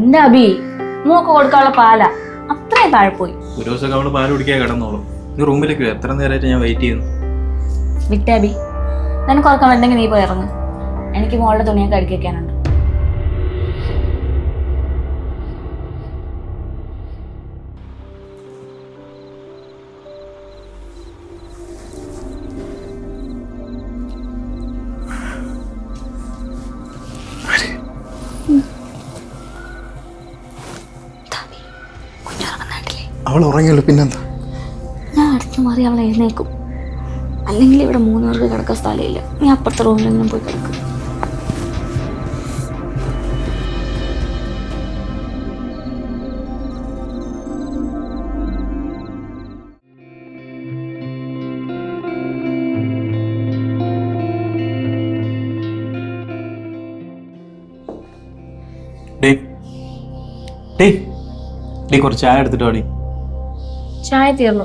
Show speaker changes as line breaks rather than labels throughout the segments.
എന്റെ അബി മോക്ക് കൊടുക്കാനുള്ള പാല അത്രയും താഴെ പോയി.
ഒരു ദിവസമൊക്കെ അവള് പാല് കുടിക്കാൻ കിടന്നോളും. നീ റൂമിലേക്ക് എത്ര നേരമായിട്ട് ഞാൻ വെയിറ്റ് ചെയ്യുന്നു.
വിട്ടേ അബി, നിനക്ക് ഉറക്കം വേണ്ടെങ്കിൽ നീ പോയി ഇറങ്ങ്. എനിക്ക് മോളുടെ തുണിയൊക്കെ അടുക്കി വെക്കാനുണ്ട്.
അവൾ ഉറങ്ങിയല്ലോ, പിന്നെന്താ?
ഞാൻ അടിച്ചു മാറി അവളെ എഴുന്നേക്കും. അല്ലെങ്കിൽ ഇവിടെ 3 പേർക്ക് കിടക്കാൻ സ്ഥലമില്ല. നീ അപ്പുറത്തെ റൂമിലെങ്കിലും പോയി കിടക്കും.
കുറച്ച് ചായ എടുത്തിട്ട് വാടി.
ചായ തീർന്നു,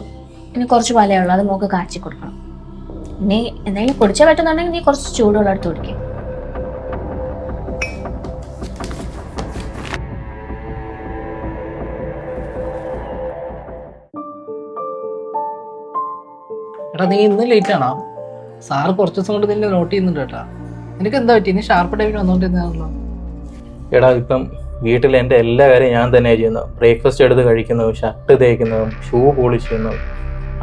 ഇനി കുറച്ച് പാലേ ഉള്ളൂ. അത് മോക്ക് കാച്ചി കൊടുക്കണം. ഇനി എന്തെങ്കിലും കുടിച്ചാൽ പറ്റുന്നുണ്ടെങ്കിൽ നീ കുറച്ച് ചൂടുള്ള എടുത്ത് കുടിക്കും.
എടാ നീ ഇന്ന് ലേറ്റ് ആണോ? സാറ് കുറച്ച് ദിവസം കൊണ്ട് നിന്നെ നോട്ട് ചെയ്യുന്നുണ്ട് കേട്ടാ. നിനക്ക് എന്താ പറ്റി? നീ ഷാർപ്പ് ടൈമിന് വന്നോണ്ടിരുന്നാണല്ലോ.
എടാ ഇപ്പം വീട്ടിൽ എൻ്റെ എല്ലാ കാര്യം ഞാൻ തന്നെയാണ് ചെയ്യുന്നത്. ബ്രേക്ക്ഫാസ്റ്റ് എടുത്ത് കഴിക്കുന്നതും ഷർട്ട് തേക്കുന്നതും ഷൂ പോളിഷ് ചെയ്യുന്നതും.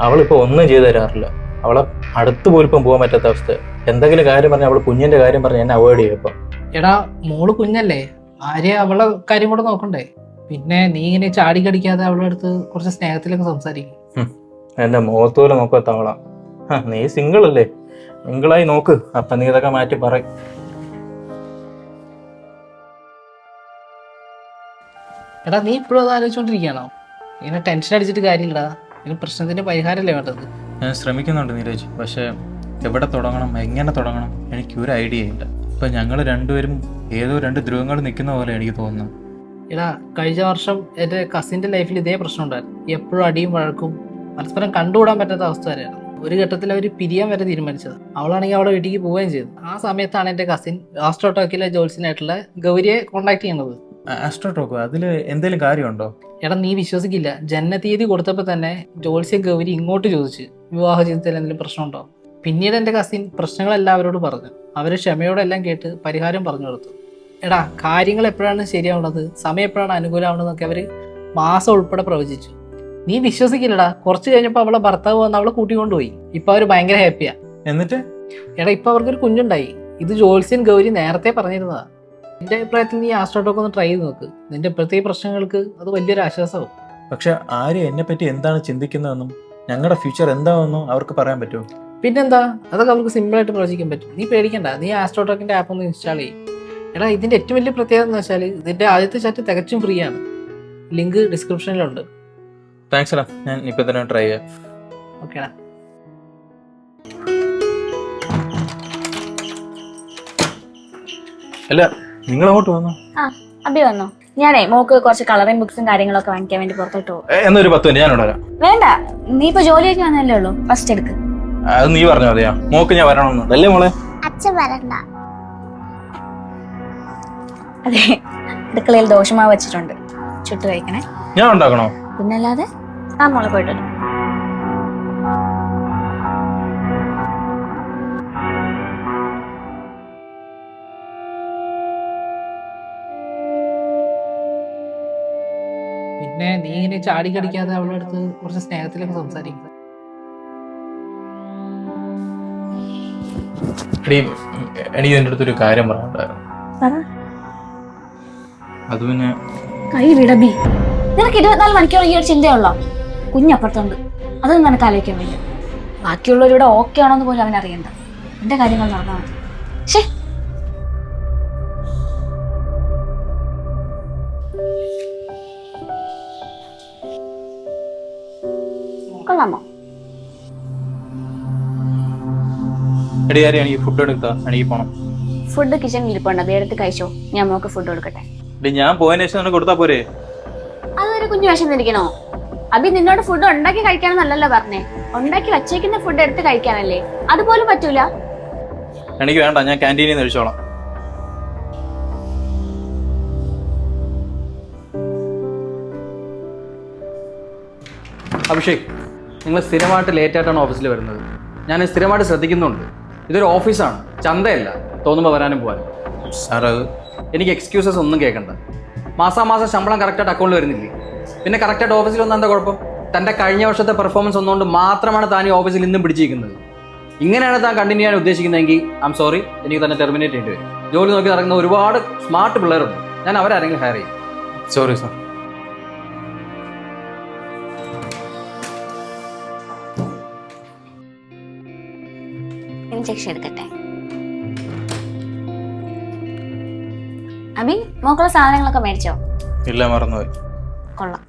അവളിപ്പോൾ ഒന്നും ചെയ്തു തരാറില്ല. അവളെ അടുത്ത് പോലും ഇപ്പം പോകാൻ പറ്റാത്ത അവസ്ഥ. എന്തെങ്കിലും കാര്യം പറഞ്ഞാൽ അവൾ കുഞ്ഞിൻ്റെ കാര്യം പറഞ്ഞ് എന്നെ അവോയ്ഡ് ചെയ്യും. ഇപ്പം
എടാ മോള് കുഞ്ഞല്ലേ, ആരെയും അവളെ കാര്യം കൂടെ നോക്കണ്ടേ? പിന്നെ നീ ഇങ്ങനെ ചാടി കടിക്കാതെ അവളുടെ അടുത്ത് കുറച്ച് സ്നേഹത്തിലൊക്കെ സംസാരിക്കും.
എൻ്റെ മുഖത്തോലെ നോക്കാത്തവളാ. നീ സിംഗിൾ അല്ലേ, സിംഗിളായി നോക്ക്. അപ്പം നീ ഇതൊക്കെ മാറ്റി പറയും.
എടാ നീ ഇപ്പോഴും അത് ആലോചിച്ചോണ്ടിരിക്കുകയാണോ? ഇങ്ങനെ ടെൻഷൻ അടിച്ചിട്ട് കാര്യമില്ലടാ. ഇതിന് പ്രശ്നത്തിന്റെ പരിഹാരമല്ലേ വേണ്ടത്?
ഞാൻ ശ്രമിക്കുന്നുണ്ട് നീരജ്, പക്ഷേ എവിടെ തുടങ്ങണം, എങ്ങനെ തുടങ്ങണം എനിക്കൊരു ഐഡിയ ഇല്ല. ഇപ്പം ഞങ്ങൾ രണ്ടുപേരും ഏതോ 2 ധ്രുവങ്ങൾ നിൽക്കുന്ന പോലെ എനിക്ക് തോന്നുന്നു.
എടാ കഴിഞ്ഞ വർഷം എൻ്റെ കസിൻ്റെ ലൈഫിൽ ഇതേ പ്രശ്നം ഉണ്ടായിരുന്നു. എപ്പോഴും അടിയും വഴക്കും, പരസ്പരം കണ്ടുകൂടാൻ പറ്റാത്ത അവസ്ഥ വരെയാണ്. ഒരു ഘട്ടത്തിൽ അവർ പിരിയാൻ വരെ തീരുമാനിച്ചത്. അവളാണെങ്കിൽ അവളുടെ വീട്ടിലേക്ക് പോവുകയും ചെയ്തു. ആ സമയത്താണ് എൻ്റെ കസിൻ ആസ്ട്രോടോക്കിലെ ജോത്സ്യനായിട്ടുള്ള ഗൗരിയെ കോൺടാക്ട് ചെയ്യുന്നത്.
ആസ്ട്രോടോക്കോ? അതിൽ എന്തെങ്കിലും കാര്യമുണ്ടോ?
എടാ നീ വിശ്വസിക്കില്ല, ജനനതീയതി കൊടുത്തപ്പോൾ തന്നെ ജോത്സ്യ ഗൗരി ഇങ്ങോട്ട് ചോദിച്ചു വിവാഹ ജീവിതത്തിൽ എന്തെങ്കിലും പ്രശ്നമുണ്ടോ. പിന്നീട് എൻ്റെ കസിൻ പ്രശ്നങ്ങളെല്ലാം അവരോട് പറഞ്ഞു. അവർ ക്ഷമയോടെല്ലാം കേട്ട് പരിഹാരം പറഞ്ഞു കൊടുത്തു. എടാ കാര്യങ്ങൾ എപ്പോഴാണ് ശരിയാവുന്നത്, സമയം എപ്പോഴാണ് അനുകൂലമാവുന്നതെന്നൊക്കെ അവർ മാസം ഉൾപ്പെടെ പ്രവചിച്ചു. നീ വിശ്വസിക്കില്ലടാ, കുറച്ച് കഴിഞ്ഞപ്പോൾ അവളെ ഭർത്താവ് വന്ന് അവളെ കൂട്ടിക്കൊണ്ടുപോയി. ഇപ്പൊ അവർ ഭയങ്കര ഹാപ്പിയാ.
എന്നിട്ട്
എടാ ഇപ്പൊ അവർക്കൊരു കുഞ്ഞുണ്ടായി. ഇത് ജോത്സ്യൻ ഗൗരി നേരത്തെ പറഞ്ഞിരുന്നതാ. എന്റെ അഭിപ്രായത്തിൽ നീ ആസ്ട്രോടോക്ക് ഒന്ന് ട്രൈ ചെയ്ത് നോക്ക്. നിന്റെ പ്രത്യേക പ്രശ്നങ്ങൾക്ക് അത് വലിയൊരു ആശ്വാസമാവും.
പക്ഷെ ആരും എന്നെ പറ്റി എന്താണ് ചിന്തിക്കുന്നതെന്നും ഞങ്ങളുടെ ഫ്യൂച്ചർ എന്താണെന്നും അവർക്ക് പറയാൻ പറ്റുമോ?
പിന്നെന്താ, അതൊക്കെ അവർക്ക് സിമ്പിളായിട്ട് പ്രവചിക്കാൻ പറ്റും. നീ പേടിക്കണ്ട, നീ ആസ്ട്രോടോക്കിന്റെ ആപ്പ് ഒന്ന് ഇൻസ്റ്റാൾ ചെയ്യും. എടാ ഇതിന്റെ ഏറ്റവും വലിയ പ്രത്യേകത എന്ന് വെച്ചാൽ ഇതിന്റെ ആദ്യത്തെ ചാറ്റ് തികച്ചും ഫ്രീ ആണ്. ലിങ്ക് ഡിസ്ക്രിപ്ഷനിലുണ്ട്.
താങ്ക്സ് എടാ, ഞാൻ ഇപ്പം തന്നെ ട്രൈ ചെയ്യാം.
ഓക്കേടാ.
അല്ല നിങ്ങൾ അങ്ങോട്ട് വന്നോ?
അബി വന്നോ? ഞാനേ മോക്ക് കുറച്ച് കളറിംഗ് ബുക്സും കാര്യങ്ങളൊക്കെ വാങ്ങിക്കാൻ വേണ്ടി പുറത്തോട്ട് പോകും.
എന്നൊരു 10 മിനിറ്റ് ഞാനിവിടെ വരാം.
വേണ്ട, നീ ഇപ്പൊ ജോലിയൊക്കെ വന്നല്ലേ ഉള്ളൂ, ഫസ്റ്റ് എടുക്ക്.
അത് നീ പറഞ്ഞോ. അതെയാ മോക്ക് ഞാൻ വരണമെന്നുണ്ട് അല്ലേ മോളെ?
അച്ഛൻ വരണ്ട.
അതെ, അടുക്കളയിൽ ദോശമാവ് വെച്ചിട്ടുണ്ട്, ചുട്ട് കഴിക്കണേ.
ഞാൻ ഉണ്ടാക്കണോ?
പിന്നല്ലാതെ. ആ മോളെ പോയിട്ട്
പിന്നെ നീ ഇങ്ങനെ ചാടി കടിക്കാതെ അവളുടെ അടുത്ത് കുറച്ച് സ്നേഹത്തിലൊക്കെ സംസാരിക്കും.
എനിക്ക് എൻ്റെ അടുത്തൊരു കാര്യം പറയാനുണ്ടായിരുന്നു. അത് പിന്നെ
കൈ വിടബി. നിനക്ക് 24 മണിക്കൂർ ഈ ഒരു ചിന്തയുള്ളോ? കുഞ്ഞപ്പുറത്തുണ്ട്, അതൊന്നും നിനക്ക് ആലോചിക്കാൻ വയ്യ. ബാക്കിയുള്ളവരിവിടെ ഓക്കെ ആണോന്ന് പോലും അവൻ അറിയണ്ട. എന്റെ കാര്യങ്ങൾ നടന്നാൽ മതി. ശേ, കൊള്ളാമോ?
എനിക്ക് ഫുഡ് എടുത്താ എനിക്ക് പോണം.
ഫുഡ് കിച്ചണിൽ ഇരിപ്പുണ്ട്, അത് എടുത്ത് കഴിച്ചോ. ഞാൻ മോക്ക് ഫുഡ് കൊടുക്കട്ടെ.
ഞാൻ പോയതിനു ശേഷം കൊടുത്താ പോരെ?
അതൊരു കുഞ്ഞു വേഷം തിരിക്കണോ? അബി നിന്നോട് ഫുഡ് ഉണ്ടാക്കി കഴിക്കാനെന്നല്ലല്ലോ പറഞ്ഞേ, ഉണ്ടാക്കി വച്ചേക്കുന്ന ഫുഡ് എടുത്ത് കഴിക്കാനല്ലേ. അതുപോലും പറ്റൂല.
എനിക്ക് വേണ്ട, ഞാൻ ക്യാൻറ്റീനിൽ നിന്ന് കഴിച്ചോളാം.
അഭിഷേക്, നിങ്ങൾ സ്ഥിരമായിട്ട് ലേറ്റായിട്ടാണ് ഓഫീസിൽ വരുന്നത്. ഞാൻ സ്ഥിരമായിട്ട് ശ്രദ്ധിക്കുന്നുണ്ട്. ഇതൊരു ഓഫീസാണ്, ചന്തയല്ല തോന്നുമ്പോൾ വരാനും പോകാനും.
സാർ അത്
എനിക്ക് എക്സ്ക്യൂസസ് ഒന്നും കേൾക്കണ്ട. മാസാമാസം ശമ്പളം കറക്റ്റായിട്ട് അക്കൗണ്ടിൽ വരുന്നില്ലേ? പിന്നെ കറക്റ്റായിട്ട് ഓഫീസിൽ വന്നാൽ എന്താ കുഴപ്പം? തൻ്റെ കഴിഞ്ഞ വർഷത്തെ പെർഫോമൻസ് ഒന്നുകൊണ്ട് മാത്രമാണ് താൻ ഈ ഓഫീസിൽ ഇന്നും പിടിച്ചിരിക്കുന്നത്. ഇങ്ങനെയാണ് താൻ കണ്ടിന്യൂ ചെയ്യാൻ ഉദ്ദേശിക്കുന്നതെങ്കിൽ ഐ എം സോറി, എനിക്ക് തന്നെ ടെർമിനേറ്റ് ചെയ്യേണ്ടി വരും. ജോലി നോക്കി നടക്കുന്ന ഒരുപാട് സ്മാർട്ട് പിള്ളേരുണ്ട്. ഞാൻ അവരാരെങ്കിലും ഹയർ ചെയ്യും.
Sorry sir.
ഇഞ്ചക്ഷൻ എടുക്കട്ടെ. അബി, മോക്കുള്ള സാധനങ്ങളൊക്കെ മേടിച്ചോ?
ഇല്ല, മറന്നുപോയി.
കൊള്ളാം.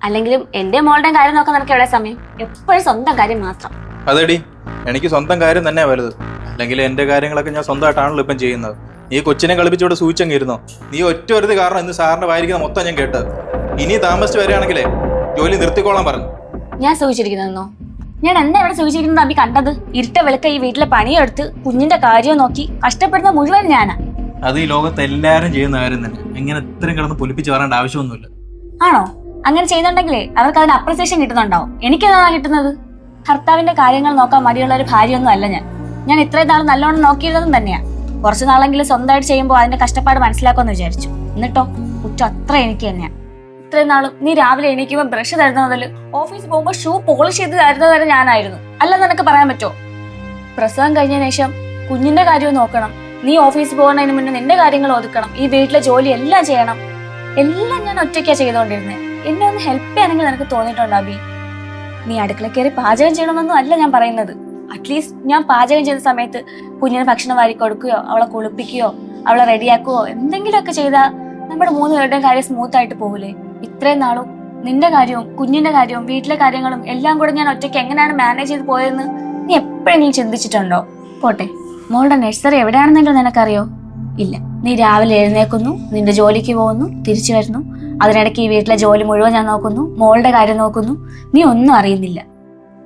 അല്ലെങ്കിലും എന്റെ മോളുടെ കാര്യം നോക്കാൻ നിനക്ക് എവിടെ സമയം? എപ്പോഴും സ്വന്തം കാര്യം മാത്രം.
അതെടി, എനിക്ക് സ്വന്തം കാര്യം തന്നെ വലുത്. അല്ലെങ്കിൽ എന്റെ കാര്യങ്ങളൊക്കെ ഞാൻ സ്വന്തമായിട്ടാണല്ലോ ഇപ്പം ചെയ്യുന്നത്. നീ കൊച്ചിനെ കളിപ്പിച്ചോടെ സൂചിച്ചങ്ങ് ഇരുന്നോ? നീ ഒറ്റ ഒരു കാരണം ഇന്ന് സാറിന്റെ വായിരിക്കുന്ന മൊത്തം ഞാൻ കേട്ടത്. ഇനി താമസിച്ച് വരികയാണെങ്കിലേ ജോലി നിർത്തിക്കോളാൻ പറഞ്ഞു.
ഞാൻ സൂചിച്ചിരിക്കുന്നോ? ഞാൻ എന്താ ഇവിടെ സൂചിച്ചിരിക്കുന്നത് അബി കണ്ടത്? ഇരുട്ട വെളുക്ക ഈ വീട്ടിലെ പണിയെടുത്ത് കുഞ്ഞിന്റെ കാര്യം നോക്കി കഷ്ടപ്പെടുന്ന മുഴുവൻ ഞാനാ.
അത് ഈ ലോകത്ത് എല്ലാവരും ചെയ്യുന്ന കാര്യം തന്നെ. ഇങ്ങനെ ഇത്രയും കിടന്ന് പൊലിപ്പിച്ച് പറയേണ്ട ആവശ്യമൊന്നുമില്ല.
ആണോ? അങ്ങനെ ചെയ്യുന്നുണ്ടെങ്കിലേ അവർക്ക് അതിന് അപ്രിസിയേഷൻ കിട്ടുന്നുണ്ടാവും. എനിക്കെന്താണ് കിട്ടുന്നത്? ഭർത്താവിന്റെ കാര്യങ്ങൾ നോക്കാൻ മടിയുള്ള ഒരു ഭാര്യയൊന്നും അല്ല ഞാൻ. ഞാൻ ഇത്രയും നാൾ നല്ലോണം നോക്കിയിരുന്നതും തന്നെയാ. കുറച്ചു നാളെങ്കിലും സ്വന്തമായിട്ട് ചെയ്യുമ്പോൾ അതിന്റെ കഷ്ടപ്പാട് മനസ്സിലാക്കുമെന്ന് വിചാരിച്ചു. എന്നിട്ടോ കുറ്റം അത്ര എനിക്ക് തന്നെയാ. ഇത്രയും നാളും നീ രാവിലെ എണീക്കുമ്പോൾ ബ്രഷ് തരുന്നത് മുതൽ ഓഫീസിൽ പോകുമ്പോൾ ഷൂ പോളിഷ് ചെയ്ത് തരുന്നത് വരെ ഞാനായിരുന്നു. അല്ലെന്ന് നിനക്ക് പറയാൻ പറ്റുമോ? പ്രസവം കഴിഞ്ഞതിന് ശേഷം കുഞ്ഞിന്റെ കാര്യവും നോക്കണം, നീ ഓഫീസിൽ പോകുന്നതിന് മുന്നേ നിന്റെ കാര്യങ്ങൾ ഒതുക്കണം, ഈ വീട്ടിലെ ജോലി എല്ലാം ചെയ്യണം. എല്ലാം ഞാൻ ഒറ്റയ്ക്കാ ചെയ്തുകൊണ്ടിരുന്നത്. എന്നെ ഒന്ന് ഹെൽപ്പ് ചെയ്യാനെങ്കിൽ നിനക്ക് തോന്നിയിട്ടുണ്ടോ അബി? നീ അടുക്കള കയറി പാചകം ചെയ്യണമെന്നൊന്നും അല്ല ഞാൻ പറയുന്നത്. അറ്റ്ലീസ്റ്റ് ഞാൻ പാചകം ചെയ്ത സമയത്ത് കുഞ്ഞിന് ഭക്ഷണം വാരി കൊടുക്കുകയോ അവളെ കുളിപ്പിക്കുകയോ അവളെ റെഡിയാക്കുകയോ എന്തെങ്കിലുമൊക്കെ ചെയ്താൽ നമ്മുടെ 3 പേരുടെയും കാര്യം സ്മൂത്ത് ആയിട്ട് പോകൂലേ? ഇത്രയും നാളും നിന്റെ കാര്യവും കുഞ്ഞിന്റെ കാര്യവും വീട്ടിലെ കാര്യങ്ങളും എല്ലാം കൂടെ ഞാൻ ഒറ്റയ്ക്ക് എങ്ങനെയാണ് മാനേജ് ചെയ്ത് പോയതെന്ന് നീ എപ്പോഴെങ്കിലും ചിന്തിച്ചിട്ടുണ്ടോ? പോട്ടെ, മോളുടെ നഴ്സറി എവിടെയാണെന്നല്ലോ നിനക്കറിയോ? ഇല്ല. നീ രാവിലെ എഴുന്നേക്കുന്നു, നിന്റെ ജോലിക്ക് പോകുന്നു, തിരിച്ചു വരുന്നു. അതിനിടയ്ക്ക് ഈ വീട്ടിലെ ജോലി മുഴുവൻ ഞാൻ നോക്കുന്നു, മോളുടെ കാര്യം നോക്കുന്നു. നീ ഒന്നും അറിയുന്നില്ല.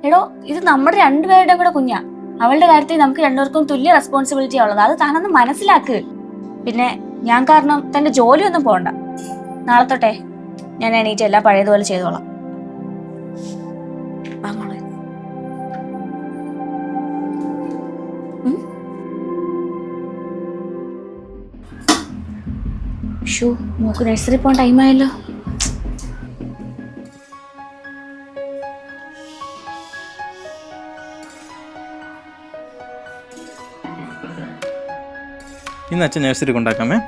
എടോ, ഇത് നമ്മുടെ 2 പേരുടെയും കൂടെ കുഞ്ഞാ. അവളുടെ കാര്യത്തിൽ നമുക്ക് 2 പേർക്കും തുല്യ റെസ്പോൺസിബിലിറ്റി ഉള്ളത്. അത് താനൊന്ന് മനസ്സിലാക്ക്. പിന്നെ ഞാൻ കാരണം തന്റെ ജോലിയൊന്നും പോകണ്ട. നാളെ തൊട്ടേ ഞാൻ എണീറ്റ് എല്ലാം പഴയതുപോലെ ചെയ്തോളാം. മോക്ക് നഴ്സറി പോകാൻ ടൈമായല്ലോ.
ഇന്ന് അച്ഛൻ നഴ്സറി കൊണ്ടാക്കാമേ.